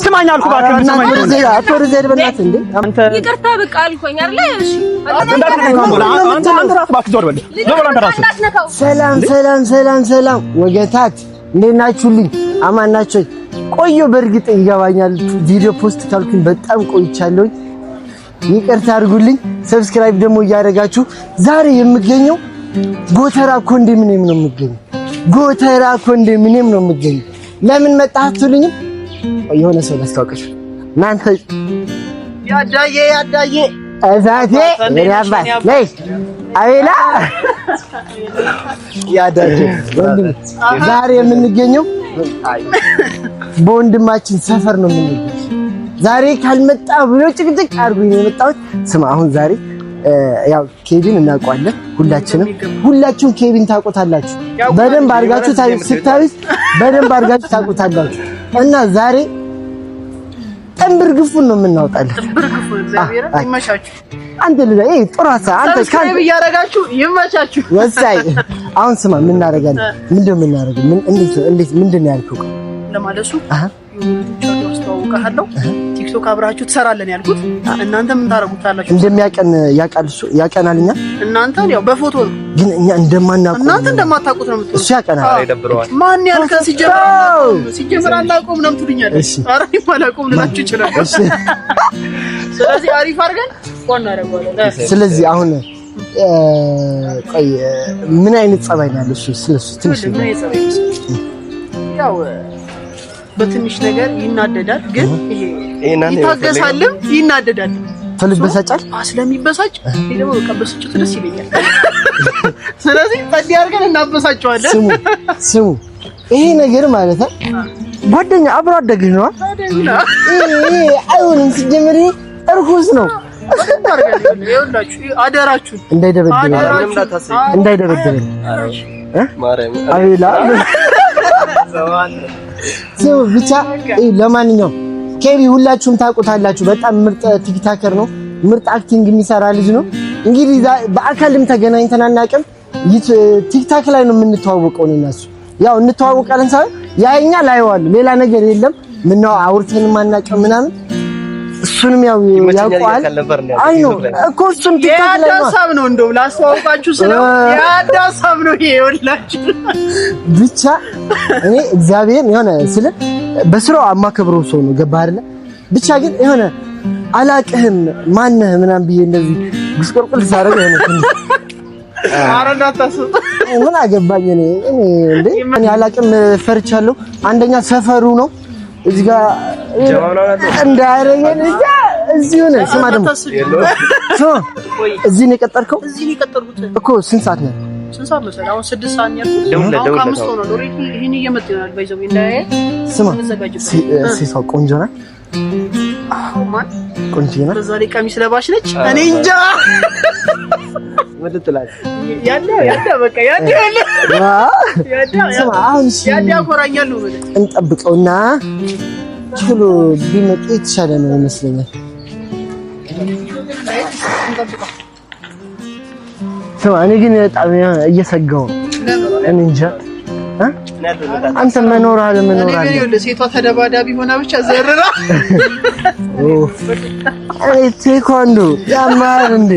ስማኝ አልኩህ እባክህ ስማኝ አትወርዘድ በእናትህ እንዴ አንተ ይቅርታ በቃ አልኩኝ አይደል እሺ አንተ እባክህ ዞር በል አንተ ራስህ ሰላም ወገታት እንዴት ናችሁልኝ አማን ናችሁ ቆዩ በርግጥ ይገባኛል ቪዲዮ ፖስት ካልኩኝ በጣም ቆይቻለሁ ይቅርታ አድርጉልኝ ሰብስክራይብ ደግሞ እያደረጋችሁ ዛሬ የምገኘው ጎተራ ኮንዶሚኒየም ነው የምገኘው ለምን መጣችሁልኝ የሆነ ሰው ላስተዋውቅሽ እናንተ ያዳዬ እዛቴ ያባስ ላይ አቤላ ያዳዬ ወንድም ዛሬ የምንገኘው በወንድማችን ሰፈር ነው የምንገኘው ዛሬ ካልመጣ ብሎ ጭቅጭቅ አድርጎኝ ነው የመጣሁት ስማ አሁን ዛሬ ያው ኬቪን እናውቀዋለን ሁላችሁም ኬቪን ታውቁታላችሁ በደንብ አድርጋችሁ ታውቁታላችሁ እና ዛሬ ጥንብርግፉን ነው የምናወጣለን ጥንብርግፉ እግዚአብሔር ይመቻችሁ አንተ ለይ ጥራሳ አንተ ካን ይያረጋችሁ ይመቻችሁ ወሳይ አሁን ስማ ምን እናደርጋለን ምንድነው የምናደርገው እንዴት ምንድነው ያልኩህ ለማለሱ አስተዋውቀሃለሁ ቲክቶክ አብራችሁ ትሰራለን ያልኩት እናንተ ምን ታረጉታላችሁ እንደሚያቀን ያቀናልኛ እናንተ ያው በፎቶ ነው ግን እኛ እንደማናውቀው እናንተ እንደማታውቁት ነው የምትሉት እሺ ያቀናል አይደብረዋል ማን ያልከ ሲጀምር አላውቀውም ነው የምትሉኛለሽ አሪፍ አላውቀውም ልላችሁ ይችላል እሺ ስለዚህ አሪፍ አድርገን ቆና አደረጋለሁ ስለዚህ አሁን ቆይ ምን አይነት ጸባይ ነው ያለው ስለሱ ትንሽ ያው በትንሽ ነገር ይናደዳል ግን ይሄ ይታገሳልም ይናደዳል ተልበሳጫል ስለሚበሳጭ ይሄ ደግሞ ከበስጭት ደስ ይለኛል ስለዚህ ታዲያ አድርገን እናበሳጨዋለን ስሙ ይሄ ነገር ማለት ጓደኛ አብሮ አደግ ነው አይሆንም ሲጀምር እርኩስ ነው ይኸውላችሁ አደራችሁ እንዳይደበድበን ማርያም አቤላ ሰው ብቻ ለማንኛውም ኬቪ ሁላችሁም ታውቁታላችሁ በጣም ምርጥ ቲክቶከር ነው ምርጥ አክቲንግ የሚሰራ ልጅ ነው እንግዲህ በአካልም ተገናኝተን አናውቅም ቲክቶክ ላይ ነው የምንተዋወቀው እነሱ ያው እንተዋወቃለን ሳይሆን ያኛ ላይዋል ሌላ ነገር የለም ምነው አውርተን ማናውቅም ምናምን እሱንም ያው ያውቃል አይ ነው እኮ እሱም ቲክቶክ ላይ ያዳሳብ ነው እንደው ላስተዋውቃችሁ ስለው ያዳሳብ ነው ይኸውላችሁ ብቻ እኔ እግዚአብሔር የሆነ ስለ በስራው አማከብረው ሰው ነው ገባ አይደለ ብቻ ግን የሆነ አላቅህም ማነህ ምናምን ብዬ እንደዚህ ግስቆርቆል ሳረግ የሆነ አረዳታሰብ ምን አገባኝ እኔ እንዴ እኔ አላቅም ፈርቻለሁ አንደኛ ሰፈሩ ነው እዚህ ጋር እንዳረገን እዚህ ሆነ ስማ ደግሞ እዚህ ነው የቀጠርከው እኮ ስንት ሰዓት ነው ስንት ሰዓት መሰለህ አሁን 6 ሰዓት ነው ያልኩት አሁን 5 ነው ሎሪ ይሄን እየመጣ ይሆናል ባይዘው እንዳይ ስማ ሲሳው ቆንጆ ናት አው ማን ቆንጆ ናት በዛ ላይ ቀሚስ ለባሽ ነች እኔ እንጃ ወደጥላት ያዳ በቃ ያዳ ስማ አሁን ያዳ ኮራኛል ነው ማለት እንጠብቀውና ቶሎ ቢመጣ የተሻለ ነው ይመስለኛል ስማ እኔ ግን በጣም እየሰጋው እኔ እንጃ አንተ መኖር አለ ሴቷ ተደባዳቢ ሆና ብቻ ዘርራ አይ ቴኳንዶ ያማር እንዴ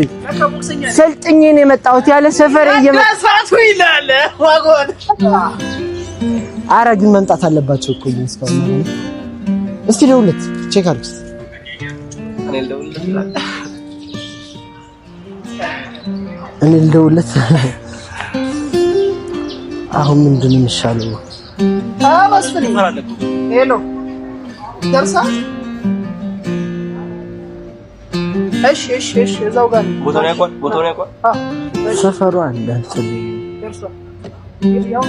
ሰልጥኜ ነው የመጣሁት ያለ ሰፈር እየመጣሁ ይላል ዋጎን አረ ግን መምጣት አለባቸው እኮ ይመስላል እስቲ ደውለት ቼክ አድርግ እኔ ልደውለት አሁን ምንድነው የሚሻለው መስፍን ሄሎ ደርሳ እሺ እዛው ጋር ቦታው ያቋል ሰፈሩ አለ ደርሳ ያው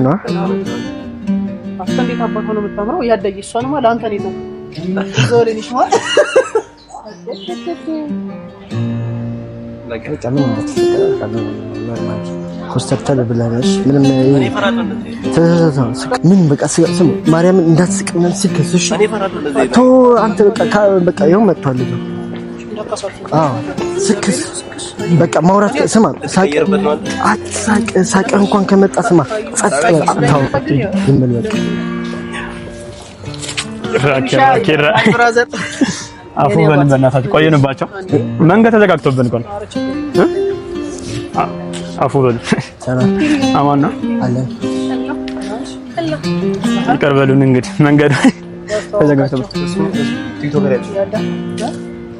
ነው እንዴት አባቷ ነው የምታምረው ያደግ እሷንማ ለአንተ ነው የተው ዞልንሽ ማለት ለቀቀምን እንደተፈጠረ ኮስተርተል ብለናሽ ምንም ምን በቃ ስም ማርያምን እንዳትስቅ ምናምን ሲከስሽ ቶ አንተ በቃ ይኸው መጥቷል ልጅ ስክስ በቃ ማውራት ስማ ሳቅ እንኳን ከመጣ ስማ ጸጥ አታው ይመል በቃ ኪራ ብራዘር አፉ በልን በእናታችሁ ቆየንባቸው። መንገድ ተዘጋግቶብን እኮ ነው። አፉ በልን አማን ነው አለ ይቅር በሉን እንግዲህ መንገድ ተዘጋግቶብን።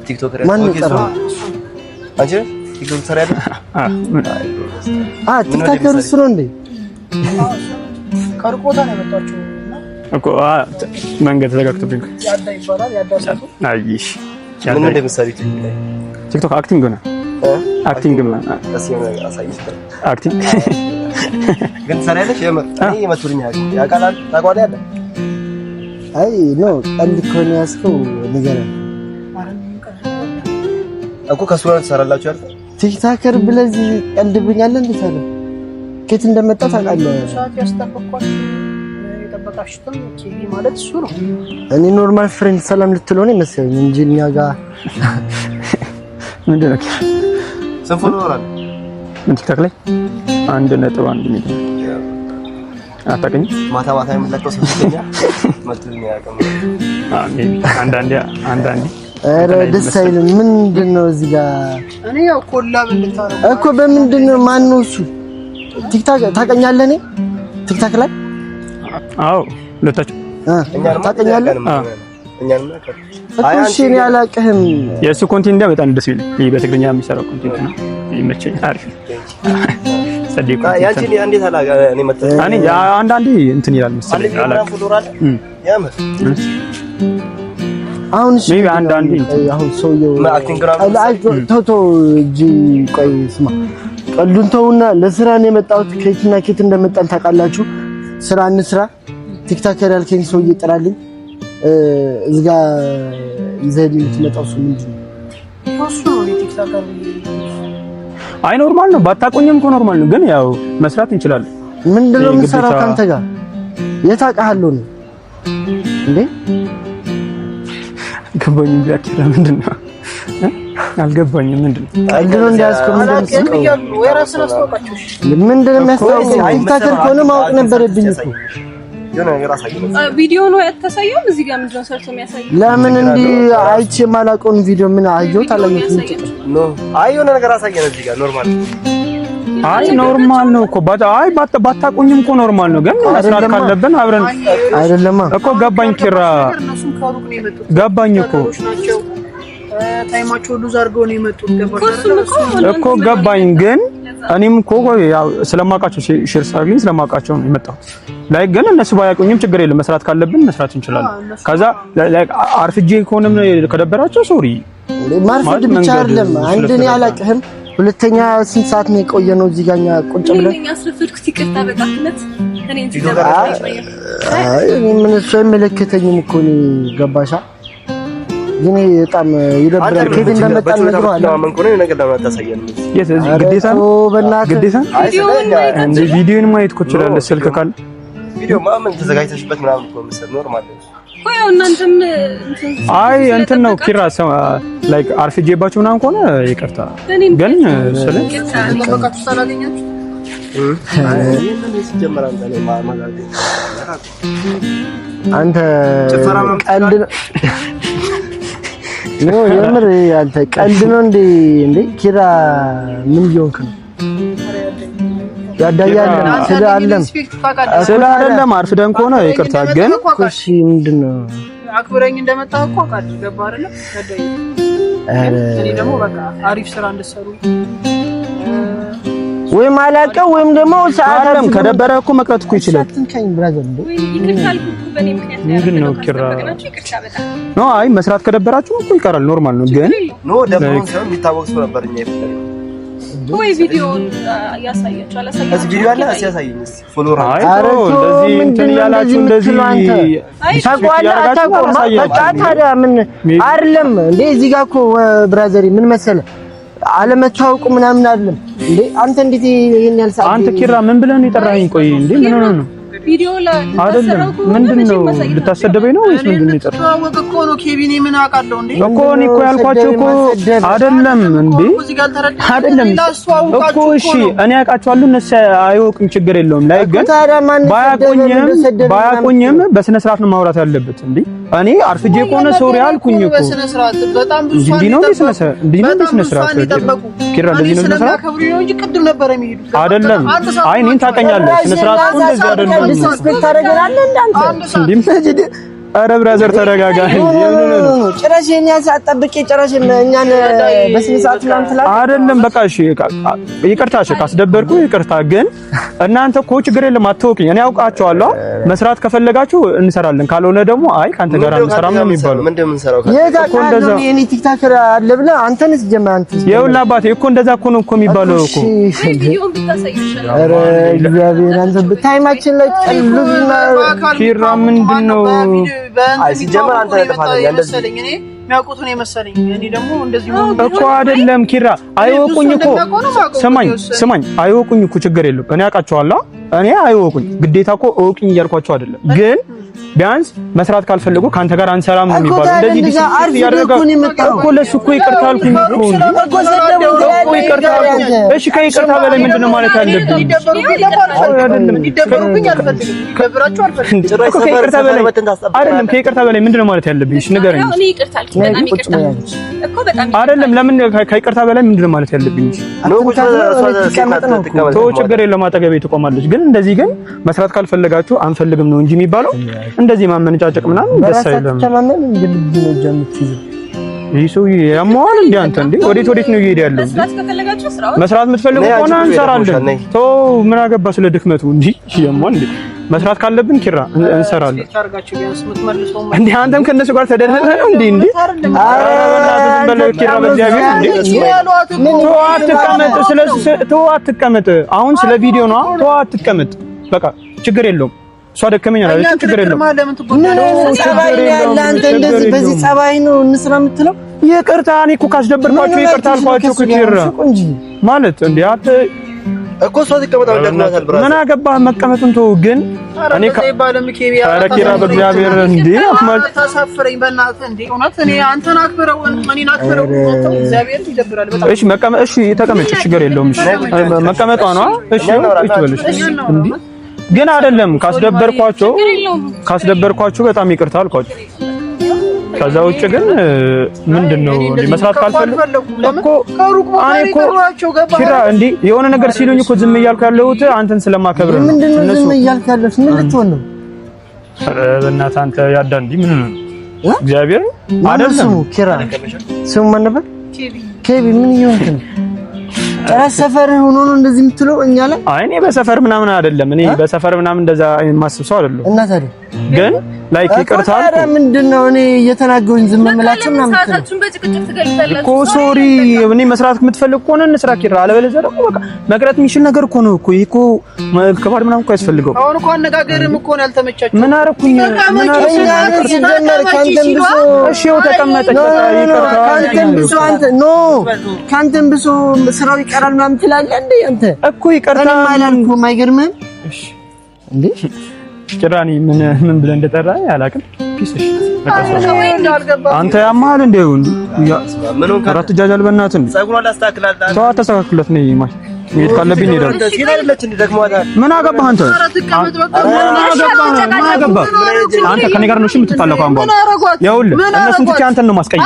ቲክቶከር ማን ነው? አንቺ ቲክቶክ ሰራያለሽ? ቲክቶከር እሱ ነው እንዴ? ከርቆታ ነው የመጣችው እኮ መንገድ ተዘጋግቶብኝ ያዳ ይባላል። ያዳሰቱ አይሽ ምን እንደምትሰሪት ቲክቶክ አክቲንግ ነው አክቲንግ ነው አክቲንግ ግን ሰራያለሽ? እኔ መቱልኝ ያቃላል ታቋዳ ያለ አይ ኖ ቀልድ ከሆነ ያስከው ነገር እኮ ከሱ ጋር ትሰራላችሁ አይደል? ቲክቶከር ብለዚህ ቀልድብኛለህ እንዴ? ታዲያ ከየት እንደመጣ ታውቃለህ? ሰዓት ያስጠበቅኳችሁ የጠበቃችሁትም ኬቪ ማለት እሱ ነው። እኔ ኖርማል ፍሬንድ ሰላም ልትለው ነው መሰለኝ እንጂ እኛ ጋር ምንድን ነው ስንት ፎሎወር አለ ቲክቶክ ላይ 1.1 ሚሊዮን አታውቅኝ? ማታ ማታ የምትለቀው ሰውኛ መቱልኝ ያቀም አንዳንዴ ኧረ ደስ አይልም። ምንድነው እዚህ ጋር እኔ ያው ኮላብ እንድታረጉ እኮ በምንድነው? ማን ነው እሱ? ቲክቶክ ታውቀኛለህ? እኔ ቲክቶክ ላይ አዎ ለታች ታውቀኛለህ? እኛንም እሺ እኔ አላውቅህም። የእሱ ኮንቴንት በጣም ደስ ይላል። ይሄ በትግርኛ የሚሰራው ኮንቴንት ነው። ይመቸኝ። አሪፍ ሰዲቁ ያንቺ እንዴት አላጋ እኔ መጣ እኔ አንዳንዴ እንትን ይላል መሰለኝ አላውቅም። ያምር አሁን እሺ አንዳንዴ አሁን ሰውየው አክቲንግ ግራም ቶቶ እጂ ቆይ ስማ ቀልዱን ተውና ለስራ ነው የመጣሁት። ከየትና ከየት እንደመጣን ታውቃላችሁ። ስራ እንስራ። ቲክቶከር ያልከኝ ሰውዬ ጥራልኝ። እዚህ ጋር ይዘህልኝ የምትመጣው ሰው ምንድን ነው? እሱ ነው ቲክቶከር። አይ ኖርማል ነው። ባታቆኝም እኮ ኖርማል ነው። ግን ያው መስራት እንችላለን። ምንድነው የምሰራው ካንተ ጋር? የት አውቃለሁ ነው እንዴ? ገባኝም ቢያኪራ ምንድነው? አልገባኝም ምንድነው? አልደረም እንዲያስከው ምንድነው? ወይ ራስን አስተዋውቃችሁ ምንድነው የሚያስተዋውቀው? ቲክቶከር ከሆነ ማወቅ ነበረብኝ እኮ። የሆነ ነገር አሳየኝ። ቪዲዮ ነው ያተሳየው። እዚህ ጋር ምንድነው ሰርቶ የሚያሳየው? ለምን እንዲህ አይቼ የማላውቀውን ቪዲዮ ምን አየሁት አላየሁትም? ኖ አይ የሆነ ነገር አሳየን እዚህ ጋር ኖርማል። አይ ኖርማል ነው እኮ አይ ባታቆኝም እኮ ኖርማል ነው። ግን መስራት ካለብን አብረን አይደለም እኮ ገባኝ። ኪራ እነሱም ከሩቅ ነው የመጡት። ገባኝ እኮ ታይማቸው ሉዝ አድርገው ነው የመጡት። እኮ ገባኝ። ግን እኔም እኮ ያው ስለማውቃቸው ሼር ሳቢን ስለማውቃቸው ነው የመጣሁት። ላይ ግን እነሱ ባያቆኝም ችግር የለም። መስራት ካለብን መስራት እንችላለን። ከዛ አርፍጄ ከሆነም ከደበራቸው ሶሪ ማርፈድ ብቻ አይደለም። አንድ እኔ አላውቅህም። ሁለተኛ ስንት ሰዓት ነው የቆየነው እዚህ ጋር እኛ ቁጭ ብለን? እኔ አስረፍድኩት። ይቅርታ በጣምነት እኔ እንጂ ምን እሱ አይመለከተኝም እኮ ነው ገባሻ? ግን በጣም ይደብራል። ከየት እንደመጣን ነግሯል። ለማመን ኮኔ ነገር ለማታሳየን የት እዚህ ግዴታ ነው ግዴታ እንደ ቪዲዮን ማየት እኮ ይችላል። ስልክ ካለ ቪዲዮ ማመን ተዘጋጅተሽበት ምናምን እኮ መሰል ኖርማል ነው። ቆይ እናንተም አይ እንትን ነው ኪራ ላይክ አርፍጄባችሁ ምናምን ከሆነ ይቅርታ። ግን ስለ ተበቃችሁ ሳላገኛችሁ አንተ ቀልድ ነው የምር አንተ ቀልድ ነው እንዴ ኪራ ምን እየሆንክ ነው? ያዳያል ስለ አይደለም አርፍደን ከሆነ ይቅርታ። ግን እሺ ምንድነው አክብረኝ እንደመጣህ እኮ አውቃለሁ። ገባ አይደለ? ያዳያል እኔ ደግሞ በቃ አሪፍ ስራ እንድትሰሩ ወይም አላውቀው ወይም ደግሞ ሰዓትም ከደበረ እኮ መቅረት እኮ ይችላል። ትንከኝ ብራዘር እንዴ ምንድነው ኪራ ኖ አይ መስራት ከደበራችሁ እኮ ይቀራል። ኖርማል ነው። ግን ኖ ደብሮን ሰው የሚታወቅ ሰው ነበር እኛ ይፈጠር ወይ ቪዲዮ ያሳያችሁ አላሳያችሁ? እዚህ ቪዲዮ አለ ሲያሳየኝ ፎሎወር አይ እንደዚህ እንትን ያላችሁ እንደዚህ ታቋላ በቃ ታዲያ ምን አይደለም እንዴ? እዚህ ጋር እኮ ብራዘሪ ምን መሰለ አለመታወቁ ምናምን አይደለም እንዴ? አንተ እንዴት ይሄን ያልሳት አንተ ኪራ ምን ብለህ ነው የጠራኸኝ? ቆይ እንዴ ምን ሆነ ነው? ቪዲዮ ላይ አይደለም ምንድነው ልታሰደበኝ ነው ወይስ ምንድነው የጠራኸኝ? ተዋወቅ እኮ ነው ኬቪን ምን አውቃለሁ እንዴ? እኮ እኔ እኮ ያልኳቸው እኮ አይደለም እንዴ አይደለም እኮ እሺ እኔ አውቃቸዋለሁ እነሱ አያውቁም። ችግር የለውም ላይ ግን ባያቆኝም በስነ ስርዓት ነው ማውራት ያለበት እንዴ? እኔ አርፍጄ ከሆነ ሶሪ አልኩኝ እኮ በስነ ስርዓት በጣም ብዙ እንዲህ ነው ስነ ስርዓት ኪራ እንደዚህ ነው ስነ ስርዓት እንጂ ቅድም ነበር የሚሄዱት አይደለም። አይ እኔን ታውቀኛለህ ስነ ስርዓት እኮ እንደዚህ አይደለም። ዲስሪስፔክት ታደርገናለህ እንዳንተ ኧረ ብራዘር ተረጋጋ። ጭራሽ የኛን ሰዓት ጠብቄ ጭራሽ እኛን በስነ ሰዓት ምናምን ትላለህ አይደለም። በቃ እሺ ይቅርታ፣ እሺ ካስደበርኩ ይቅርታ። ግን እናንተ እኮ ችግር የለም አትወቅኝ። እኔ አውቃቸዋለሁ። መስራት ከፈለጋችሁ እንሰራለን፣ ካልሆነ ደግሞ አይ ካንተ ጋር አንሰራም ነው የሚባለው። ምንድን እንሰራው እኮ እንደዛ እኔ ቲክታከር አለ ብለህ አንተንስ ጀመር አንተ ይኸውልህ አባቴ እኮ እንደዛ እኮ ነው እኮ የሚባለው እኮ። ኧረ እግዚአብሔር አንተ በታይማችን ላይ ቀልብና ኪራ ምንድን ነው አይ ሲጀመር አንተ ተፋለኝ እንደዚህ እኔ የሚያውቁት ነው የመሰለኝ። እኔ ደግሞ እንደዚህ እኮ አይደለም ኪራ አይወቁኝ እኮ ስማኝ አይወቁኝ እኮ ችግር የለውም። እኔ አውቃቸዋለሁ። እኔ አይወቁኝ ግዴታ እኮ እወቁኝ እያልኳቸው አይደለም። ግን ቢያንስ መስራት ካልፈለጉ ካንተ ጋር አንሰራም ነው የሚባለው። እንደዚህ ዲስፕሊን ያደርጋል እኮ ለሱ እኮ ይቅርታ አልኩኝ እኮ እንዴ እኮ ይቅርታ አልኩኝ። እሺ ከይቅርታ በላይ ምንድነው ማለት ያለብኝ? አይደለም ከይቅርታ በላይ ምንድነው ማለት ያለብኝ? እሺ ንገረኝ። አይደለም ለምን ከይቅርታ በላይ ምንድነው ማለት ያለብኝ? ተው ችግር የለም አጠገቤ ትቆማለች። ግን እንደዚህ ግን መስራት ካልፈለጋችሁ አንፈልግም ነው እንጂ የሚባለው እንደዚህ ማመንጫጨቅ ምናምን ደስ አይልም። ተማመን እንግዲህ ነው ጀምትይዙ ይሱ ያሟል እንዴ አንተ እንዴ ወዴት ነው እየሄደ ያለው? መስራት የምትፈልጉ ከሆነ እንሰራለን። ተው ምን አገባ ስለ ድክመቱ እንጂ ያሟል እንዴ መስራት ካለብን ኪራ እንሰራለን እንዴ። አንተም ከነሱ ጋር ተደረሰ ነው እንዴ አረ ኪራ በእግዚአብሔር እንዴ ተው አትቀመጥ። አሁን ስለ ቪዲዮ ነው። ተው አትቀመጥ በቃ ችግር የለውም። እሷ ደከመኝ አላለች ችግር የለውም። አንተ እንደዚህ በዚህ ጸባይ ነው እንስራ የምትለው? ይቅርታ እኔ እኮ ካስደበርኳችሁ ይቅርታ አልኳችሁ እኮ ኪራ ማለት እንዴ አት እኮ እሷ ተቀመጣው እንደናታል ብራዘር ምን አገባህ መቀመጡን ተው። ግን እኔ ኧረ ኪራ በእግዚአብሔር እንዴ አትማል ታሳፍረኝ በእናትህ እንዴ እውነት እኔ አንተን አክብረው እኔን አክብረው እግዚአብሔር ይደብራል በጣም። እሺ መቀመጥ እሺ ተቀመጭ ችግር የለውም። እሺ መቀመጧ ነው እሺ ይበልሽ እንዴ ግን አይደለም ካስደበርኳቸው በጣም ይቅርታ አልኳችሁ። ከዛ ውጭ ግን ምንድነው እንዴ መስራት ካልፈለኩ እኮ እኔ እኮ ኪራ እንዴ የሆነ ነገር ሲሉኝ እኮ ዝም እያልኩ ያለሁት አንተን ስለማከብር ነው። ምንድነው ዝም እያልኩ ያለሁት? ምን ልትሆን ነው? ኧረ በእናትህ አንተ ያዳ እንዴ ምን ነው እግዚአብሔር አይደለም ኪራ ስሙ ማን ነበር? ኬቢ ምን ይሆንክ ነው? ራስ ሰፈር ሆኖ ነው እንደዚህ የምትለው እኛ ላይ? አይ እኔ በሰፈር ምናምን አይደለም። እኔ በሰፈር ምናምን እንደዛ የማስብ ሰው አይደለም። እና ታዲያ ግን ላይክ ይቅርታ አልኩ። ኧረ ምንድነው እኔ እየተናገሩኝ ዝም መላችሁ ምናምን እኮ ሶሪ። እኔ መስራት የምትፈልግ ከሆነ እንስራ ኪራ፣ አለበለዚያ ደግሞ በቃ መቅረት የሚችል ነገር እኮ ነው እኮ ይሄ ከባድ ምናምን እኮ ያስፈልገው። አሁን እኮ አነጋገርም እኮ ነው ያልተመቻችሁ። ምን አደረኩኝ? ምን አደረኩኝ? ሲጀመር ካንተም ብሶ እሺ ተቀመጠች። ይቅርታ ካንተም ብሶ አንተ ኖ ካንተም ብሶ ስራው ይቀራል ምናምን ትላለህ እንዴ አንተ እኮ ይቅርታ አላልኩም። አይገርምህም እሺ እንዴ ጭራኒ ምን ብለህ እንደጠራኝ አላውቅም። ፒስ እሺ አንተ ያማል እንዴ ምን ሆነ? አራት ጃጃል በእናትህ እንዴ ጸጉሯን ላስተካክላላት ተው አስተካክላት ነው ይማል ይሄድ ካለብኝ ሄዳለሁ። ምን አገባህ አንተ? ምን አገባህ አንተ? ከኔ ጋር ነው እሺ የምትጣላው አንባል ያውል እነሱን ትቼ አንተን ነው ማስቀየም።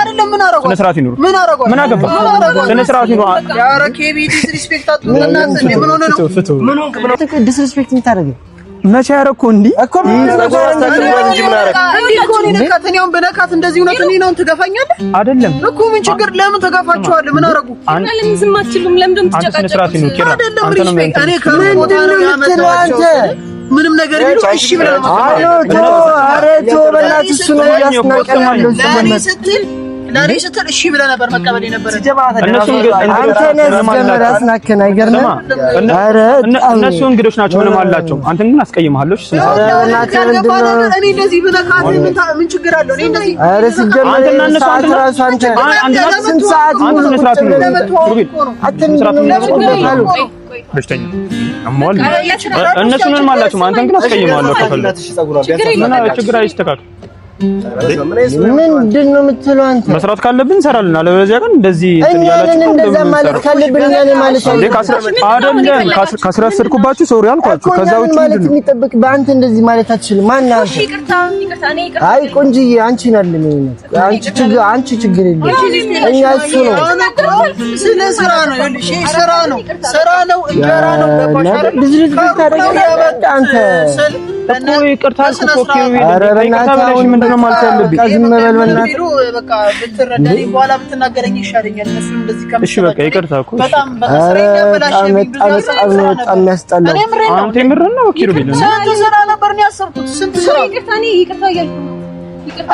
ስነ ስርዓት ይኑር። ምን አገባህ? ስነ ስርዓት ይኑር። ያ ኬቢ ዲስሪስፔክት አትበልና ምን ሆነ ነው? ምን ሆንክ? ምን ሆንክ? ዲስሪስፔክት የምታደርገው መቼ ያረኩ እንዴ እኮ ምን አስተካክላት እንጂ ምን አረክ እንዴ እኮ እኔ ነካት እኔውን በነካት እንደዚህ እውነት እኔ ነው ትገፋኛለህ አይደለም እኮ ምን ችግር ለምን ተጋፋችኋል ምን አረጉ ለምን ዝም አትሉም ለምን ትጨቃጨቃላችሁ አንተ ነው እኔ ከቦታ ነው ያመጣሁት ምንም ነገር ቢሉ እሺ ብለህ ነው አረ ቶ በእናትህ እሱ ነው ያስናቀኛለሁ ለኔ ስትል እሺ ብለህ ነበር መቀበል የነበረ እነሱ እንግዶች ናቸው ምንም አላቸው። አንተን ግን አስቀይምሃለሁ። እሺ እኔ እንደዚህ ብነካት ምን ችግር አለው? እኔ እንደዚህ አረ ሲጀመር አንተና እነሱ ስንት ሰዓት ሙሉ በሽተኛ አሞል እነሱ ምንም አላቸው። አንተን ግን አስቀይምሃለሁ። ከፈለክ ምን ችግር አይስተካከል ምንድን ነው የምትለው አንተ? መስራት ካለብን እንሰራለን፣ አለበለዚያ ግን እንደዚህ እኛ እንደዛ ማለት ካለብን እኛ ነን ማለት አይደለም። ካስረሰርኩባችሁ ሶሪ አልኳችሁ። ከዛ ውጪ ማለት የሚጠብቅ በአንተ እንደዚህ ማለት አትችልም። ማን አንተ? አይ ቆንጅዬ አንቺ ነን ነው አንቺ ችግር የለም። እኛ እሱ ነው ስለ ስራ ነው ይልሽ ስራ ነው እንጀራ ነው ገባሽ ቢዝነስ ታደርጋለህ አንተ እኮ ይቅርታ እኮ ኧረ በእናትህ ምንድነው ማለት ያለብኝ? ዝም በል በእናትህ በቃ ብትረዳኝ በኋላ ብትናገረኝ ይሻለኛል። እነሱ እንደዚህ ከመጣ እሺ በቃ ይቅርታ እኮ በጣም በስራዬ ያበላሽኝ በጣም ያስጠላ። አንተ ምንድን ነው ኪሩቤል? ስንት ስራ ነበር ነው ያሰብኩት? ስንት ስራ ይቅርታ እያልኩ ነው።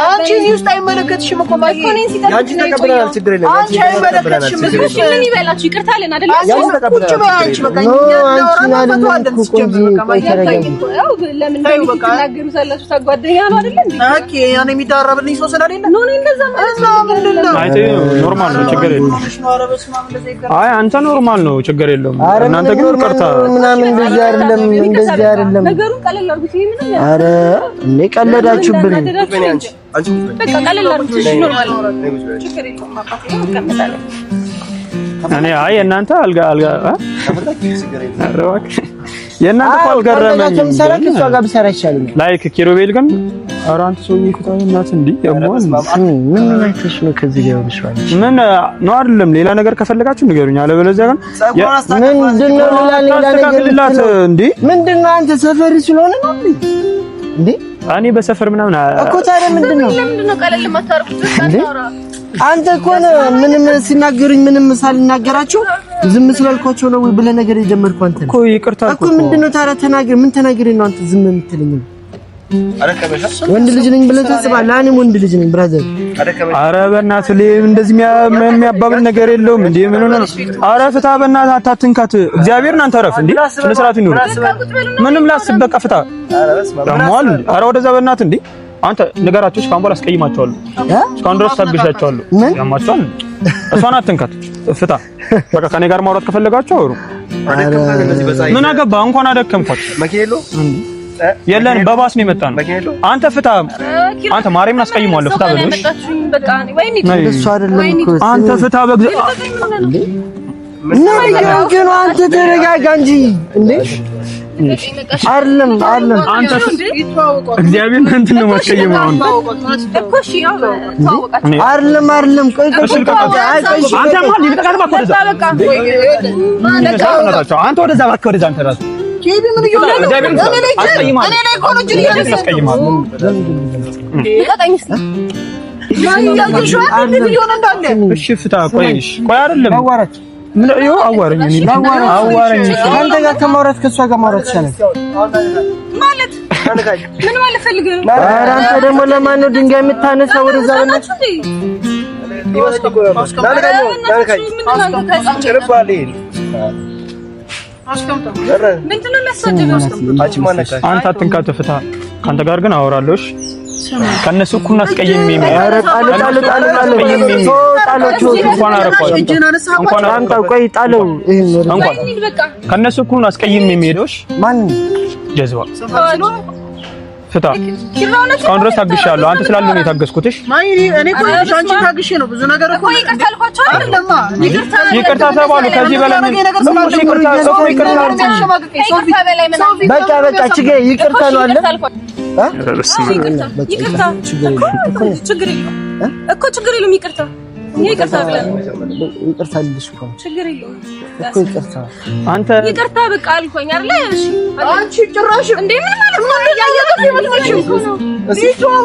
አንቺ እዚህ ውስጥ አይመለከትሽም እኮ ማለት ነው። ያንቺ ተቀበለናል፣ ችግር የለም። አንቺ አይመለከትሽም። ምን ይበላችሁ? ይቅርታ አለን አይደል? ያንቺ ተቀበለናል። አንቺ በቃ ለምን ትናገሩታላችሁ? ታጓደኛ ነው አይደል እንዴ? ኦኬ ያኔ የሚዳረብልኝ ሰው ስለሌለ ነው እንደዛ ማለት ነው። አይ ኖርማል ነው፣ ችግር የለውም። አይ አንተ ኖርማል ነው፣ ችግር የለውም። እናንተ ግን ይቅርታ ምናምን እንደዚህ አይደለም። ነገሩን ቀለል አድርጉት። ይሄ ምንም ኧረ እኔ ቀለዳችሁብን። በቃ ቀለል አድርጉት። እሺ ኖርማል ችግር የለውም። አባቴ እንቀመጣለን። እኔ አይ እናንተ አልጋ የእናንተ እኮ አልገረመኝም። እሷ ጋር ብሰራ ይሻለኛል። ላይክ ኪሩቤል ግን ኧረ አንተ ሰውዬ ፍታው እናት እንዴ ያሟል። ምን አይተሽ ነው ከዚህ ጋር ሆነሻል? ምን ነው አይደለም፣ ሌላ ነገር ከፈለጋችሁ ንገሩኝ። አለበለዚያ ግን ምንድነው ሌላ ነገር እንዴ? ምንድነው አንተ ሰፈሪ ስለሆነ ነው እንዴ? እኔ በሰፈር ምናምን እኮ ታዲያ ምንድነው ቀለል የማታርጉት? አንተ እኮ ምንም ሲናገሩኝ ምንም ሳልናገራቸው ዝም ስላልኳቸው ነው ወይ ብለህ ነገር የጀመርኩ አንተ እኮ ይቅርታ እኮ ምንድነው ታዲያ ተናገር። ምን ተናገረኝ ነው አንተ ዝም የምትለኝ? ወንድ ልጅ ነኝ ብለህ ታስባለህ? እኔም ወንድ ልጅ ነኝ ብራዘር። ኧረ በእናትህ እንደዚህ የሚያባብል ነገር የለውም እንዴ? ምን ሆነ? ኧረ ፍታ በእናትህ አታትንካት። እግዚአብሔርን አንተ ረፍ እንዴ! ስነ ስርዓት ይኑር። ምንም ላስብ በቃ ፍታ። ደሞል ኧረ ወደዛ በእናትህ እንዴ! አንተ ንገራቸው። እስካሁን በኋላ አስቀይማቸዋለሁ። እስካሁን ድረስ ታግሻቸዋለሁ። ያማቸዋል። እሷን አትንካት፣ ፍታ። በቃ ከኔ ጋር ማውራት ከፈለጋችሁ አውሩ። ምን አገባ? እንኳን አደከምኳት። የለን በባስ ነው የመጣ ነው። አንተ ፍታ። አንተ ማርያምን አስቀይሟለሁ። ፍታ በለው። እሱ አይደለም እኮ አንተ ፍታ በግዛ ግን አንተ ተረጋጋ እንጂ እንዴ! አይደለም አንተ እግዚአብሔር እንትን ነው ማስቀየም። አሁን እኮ እሺ ያው ተዋወቃችሁ አይደለም ቆይ አንተ ማን ይልቀቃል? ባኮ አንተ ወደዛ ባኮ ወደዛ አንተ ራስህ ኬቢ ምን ይሆናል? እኔ ላይ እኮ ነው ጅል ያስቀይማል። እሺ ፍታ። ቆይ አይደለም ምን ይኸው አዋረኝ። እኔ አዋረኝ አንተ ጋር ከማውራት ከእሷ ጋር ማውራት ይሻላል ማለት ምን ማለት ፈልገህ ነው? ኧረ አንተ ደግሞ ለማን ነው ድንጋይ የምታነሳው? ወደዛ በእናትህ አንተ አትንካት፣ ፍታ። ካንተ ጋር ግን አወራለሁ። ከነሱ እኩል አስቀይሜ ከነሱ እኩል አስቀይሜ የሚሄደውሽ ማን ጀዝባ ፍታ። እስካሁን ድረስ ታግሻለሁ። አንተ ስላልሆነ ነው የታገስኩትሽ። እኔ እኮ አንቺ ታግሼ ነው ብዙ ነገር እኮ ይቅርታ ተባሉ። ከዚህ በላይ በቃ ችግር ይቅርታ ነው አለ ችግር የለውም። ይቅርታ ብለን ይቅርታ ልልሽ እኮ ችግር የለውም እኮ ይቅርታ። አንተ ይቅርታ በቃ አልኩኝ አይደል? እሺ አንቺ ጭራሽ እንዴ ምን ማለት ነው? ያያየው ይመስልሽ እኮ ነው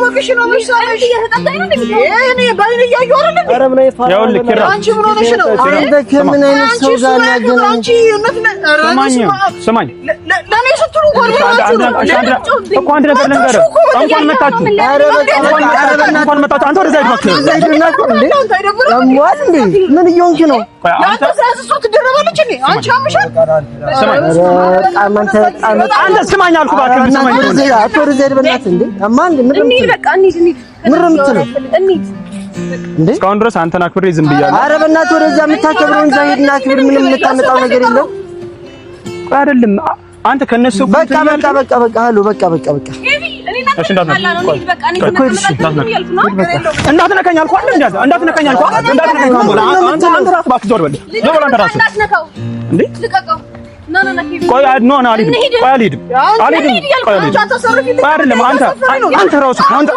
ወቅሽ ነው መሳለሽ እየተጣጣኝ ነው እንዴ? እኔ ባይኔ ያያየው አይደል? ኧረ ምን አይፋ አንቺ ምን ሆነሽ ነው? አንተ ከምን አይነት ሰው ጋር ያገናኝ? አንቺ እውነት ስማኝ ለኔ ስትሉ እኮ አንድ ነገር ልንገርህ። እንኳን መጣችሁ። ኧረ በቃ እንኳን መጣችሁ። አንተ ወደዛ ምን እየሆንክ ነው? አንተ ሳስሶት ትደረባለች እንዴ? አንቺ አምሻል። አንተ ስማኝ አልኩህ። እባክህ ስማኝ። እስካሁን ድረስ አንተን አክብሬ ዝም ብያለሁ። ኧረ በእናትህ ወደዛ የምታከብረውን እዛ ሂድና አክብር። ምንም የምታመጣው ነገር የለው። አይደለም አንተ ከነሱ በቃ ሄሎ በቃ እኔና እሺ እንዳትነካኝ አልኩህ አይደል? እንዳትነካኝ አልኩህ። አንተ ራስህ እባክህ ዞር በል። አንተ ራስህ እንዴ ቆይ አልሄድም። ቆይ አልሄድም። አይደለም አንተ ራስህ አንተ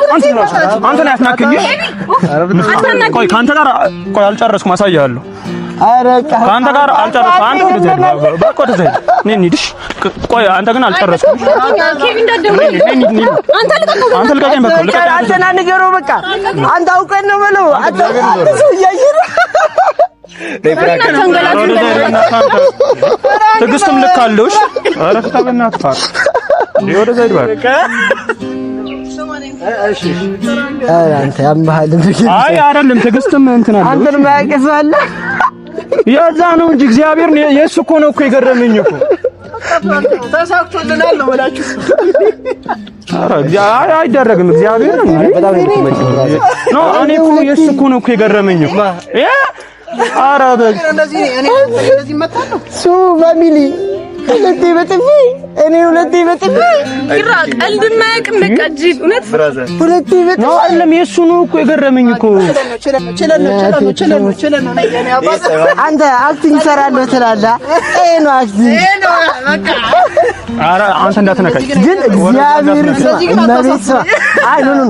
ነው ያስናከኝ። ቆይ ከአንተ ጋር ቆይ አልጨረስኩም፣ አሳይሃለሁ። ኧረ ከአንተ ጋር አልጨረስኩም። አንተ ወደዚህ በቃ ወደዚህ ነኝ እንሂድሽ። ቆይ አንተ ግን አልጨረስኩም። አንተ ልቀቀኝ በቃ ልቀቀኝ። አንተና ንገረው በቃ አንተ አውቀህ ነው በለው። አንተ ሰው እያየህ ነው። ትዕግስትም ልክ አለውሽ። ኧረ ፍታ በእናትህ ፋር እንዴ ወደዛ ሂድ እባክህ። እሺ ኧረ አንተ ያምሃል እንዴ? አይ አይደለም ትዕግስትም እንትን አለ። አንተን ማያውቅህ አለ ያዛ ነው እንጂ እግዚአብሔር የእሱ እኮ ነው እኮ የገረመኝ እኮ። ተሳክቶልናል ነው ወላችሁ። ኧረ አይደረግም። እግዚአብሔር በጣም ነው እኔ እኮ የእሱ እኮ ነው እኮ የገረመኝ እኮ። ኧረ በግ እንደዚህ መጣለሁ ሱ ፋሚሊ ሁለቴ በጥፊ እኔ ሁለቴ በጥፊ ኪራ ቀልድ የማያውቅም በቃ እጅ እውነት ሁለቴ በጥፊ ነው አይደለም የእሱ ነው እኮ የገረመኝ እኮ። ችለን ነው ነኝ አባቴ። አንተ አክቲንግ ሰራለሁ ትላለህ። ይሄ ነው አክቲንግ። ኧረ አንተ እንዳትነካኝ ግን እግዚአብሔር እመቤት ስማ። አይ ኖ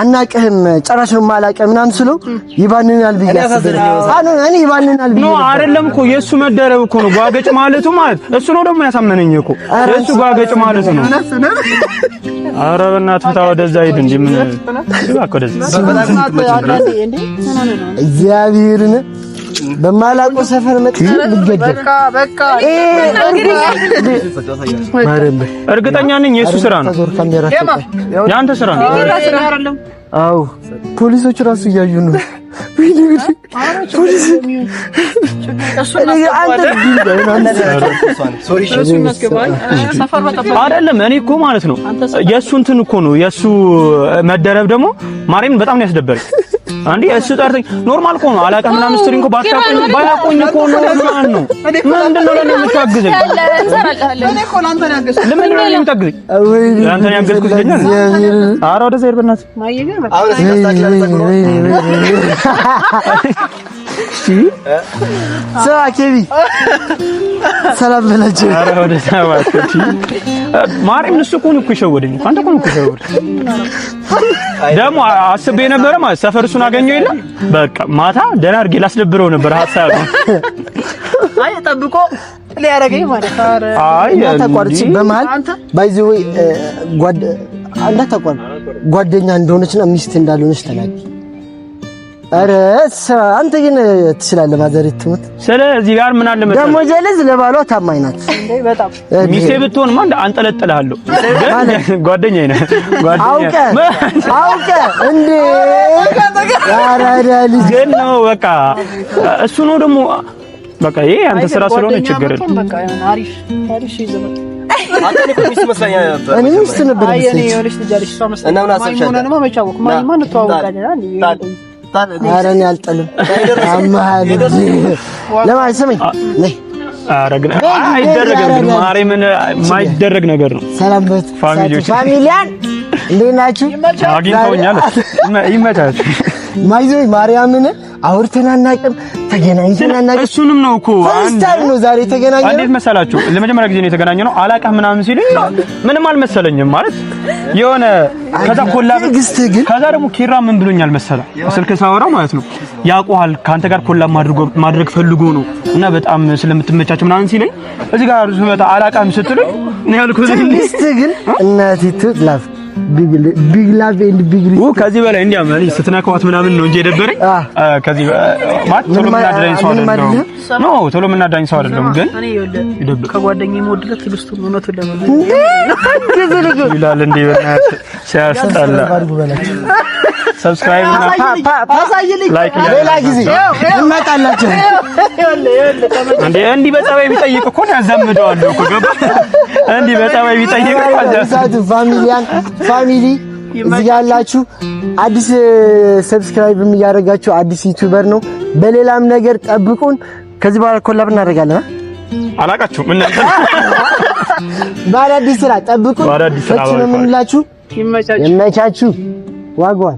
አናውቅህም ጨራሽ ነው የማላውቅህ ምናምን ስለው ይባንናል ብዬሽ አስበው። እኔ ይባንናል ብዬሽ ነው አይደለም እኮ የእሱ መደረብ እኮ ነው ጓገጭ ማለቱ ማለት እሱ ነው ደግሞ ያሳመነኝ እኮ የእሱ ጓገጭ ማለት ነው። ኧረ በእናትህ ፍታ ወደዛ ሂድ እንጂ ምን እባክህ ወደዛ እግዚአብሔርን በማላውቀው ሰፈር መጥቼ ልገደል። በቃ እርግጠኛ ነኝ የእሱ ስራ ነው። የአንተ ስራ ነው። አዎ ፖሊሶች ራሱ እያዩ ነው። ፖሊስ አይደለም እኔ እኮ ማለት ነው የእሱ እንትን እኮ ነው የእሱ መደረብ ደግሞ ማርያምን በጣም ነው ያስደበረኝ። አንዴ እሱ ጠርተኝ ኖርማል እኮ ነው አላውቅም ምናምን ስትሪንግ እኮ ባያቆኝ እኮ ነው ምናምን ነው ምንድነው ለኔ የምታግዘኝ? ለምን ነው የምታግዘኝ? አንተን ያገዝኩት ይለኛል። ኧረ ወደዛ ሄድ በእናትህ ኬቢ ሰላም በላቸው። ኧረ ወደዛ እባክህ ማርያምን እሱ እኮ ነው እኮ የሸወደኝ። አንተ እኮ ነው እኮ የሸወደኝ። ደግሞ አስቤ ነበረ ማለት ሰፈር እሱን አገኘው የለ በቃ ማታ ደህና አድርጌ ላስደብረው ነበር ሀሳብ። አይ ጠብቆ ሊያረገኝ ማለት አይ እንዳታቋርጥ በመሀል ባይዘ ወይ እንዳታቋርጥ ጓደኛ እንደሆነችና ሚስት እንዳልሆነች ተናገር። ኧረ አንተ ግን ትችላለህ ማዘሬት ትሙት። ስለዚህ ጋር ምን አለ መሰለህ ደግሞ ጀለስ ለባሏ ታማኝ ናት እንዴ በጣም ሚስቴ ብትሆንማ አንጠለጥልሃለሁ። ጓደኛዬ ነህ አውቀህ እንዴ ያራዳ ልጅ ግን ነው በቃ እሱ ነው ደግሞ በቃ ይሄ አንተ ስራ ስለሆነ ችግር የለም። በቃ አሪፍ ይዘመጥ አንተ እኮ ሚስት መስላኝ ነበር። እኔ ሚስት ነበር አይ እኔ የሆነች ልጅ አለች እሷ መስላኝ እና ምን አሰብሻለሁ? ማንንም መቻወቅ ማን ተዋወቃለና ኧረ እኔ አልጠልም አማሃል ለማን ስመኝ ነይ አረግና አይደረግም ግን ማርያምን የማይደረግ ነገር ነው። ሰላም በት ፋሚሊያን እንዴት ናችሁ? አግኝተውኛል። ይመቻችሁ። ማይዞይ ማርያምን አውርተን አናውቅም፣ ተገናኝተን አናውቅም። እሱንም ነው እኮ ፈርስት ታይም ነው ዛሬ ተገናኘነው። እንዴት መሰላችሁ? ለመጀመሪያ ጊዜ ነው የተገናኘነው። አላውቅም ምናምን ሲልኝ ምንም አልመሰለኝም ማለት የሆነ ከዛ ኮላብ ከዛ ደግሞ ኪራ ምን ብሎኛል መሰላ ስልክ ሳወራው ማለት ነው ያውቀዋል ካንተ ጋር ኮላብ ማድረግ ፈልጎ ነው እና በጣም ስለምትመቻቸው ምናምን ሲለኝ እዚህ ጋር ስመጣ አላውቅም ስትሉኝ ነው ያልኩት። ሚስት ግን እናቲቱ ላቭ ቢግ ላቭ ኤንድ ቢግ ሪስፔክት ከዚህ በላይ እንዲያም እኔ ስትነካዋት ምናምን ነው እንጂ የደበረኝ ከዚህ ማለት ቶሎ ምናድረኝ ሰው አይደለም ነው ቶሎ ምናድረኝ ሰው አይደለም ግን እኔ ይወደ ከጓደኛዬ የምወድለት ትግስቱ እውነቱን ለምን ይላል እንዴ በእናትህ ሲያስጠላ። ሰብስክራይብ እና ላይክ ሌላ ጊዜ እንመጣላችሁ እንዴ እንዲህ በጸባይ ቢጠይቅ እኮ ያዛምደዋለሁ እኮ ገባ እንዲህ በጸባይ ቢጠይቅ እኮ ፋሚሊ እዚህ ያላችሁ አዲስ ሰብስክራይብ የሚያደርጋችሁ አዲስ ዩቲዩበር ነው። በሌላም ነገር ጠብቁን። ከዚህ በኋላ ኮላብ እናደርጋለን። አላቃችሁም እናንተ በአዳዲስ ስራ ጠብቁን። በአዳዲስ ስራ ነው የምንላችሁ። ይመቻችሁ። ይመቻችሁ ዋጓን